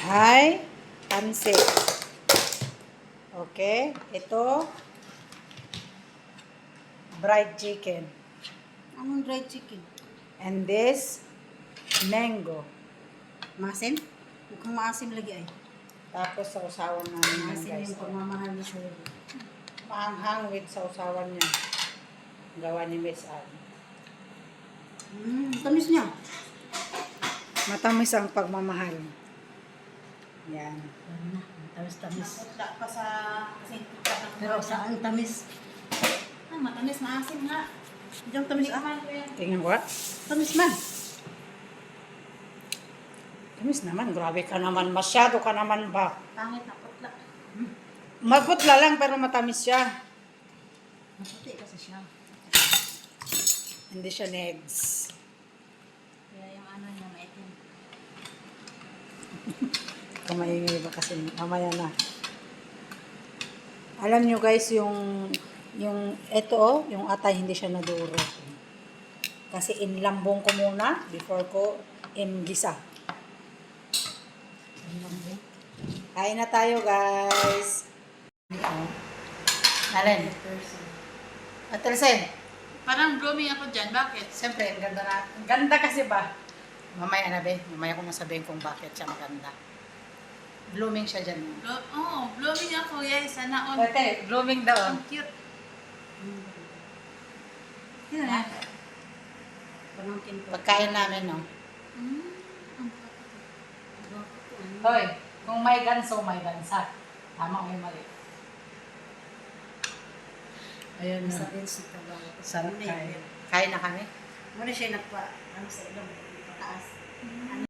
Hay pansit. Okay, ito fried chicken. Anong dried chicken? And this mango. Maasim? Mukhang maasim lagi ay. Tapos sausawan namin yan, Maasim guys. yung pagmamahal ni Shirley. Maanghang with sausawan niya. Gawa ni Miss Ann. Tamis niya. Matamis ang pagmamahal. Yan. Tamis-tamis. Nakutla pa sa kasi Pero saan tamis? matamis, maasim nga. Diyan tamis ah. Tikman ko yan. Tingnan ko. Tamis man. Tamis naman. Grabe ka naman. Masyado ka naman ba? Pangit na putla. Magputla lang pero matamis siya. Maputi kasi siya. Hindi siya negs. Kaya yung ano niya maitim. Kumaingay ba kasi mamaya na. Alam nyo guys, yung ito yung atay hindi siya naduro. Kasi inlambong ko muna before ko imgisa. Kain na tayo guys. Alin? At Telsen, Parang blooming ako dyan. Bakit? siyempre, ang ganda na. Ang ganda kasi ba? Mamaya na be. Mamaya ko nasabihin kung bakit siya maganda. Blooming siya dyan. Blooming ako. Yes, sana all. Ate, blooming daw. Ang cute. Yan ah. Pamangkin ko. Pagkain namin, no? Ang Hoy, kung may ganso, may gansa. Tama may mali. Ayun Sa na. din si Tabaw. Sarap Muna kain. yun. Kain na kami? Muna siya nagpa, ano sa ilong, pataas.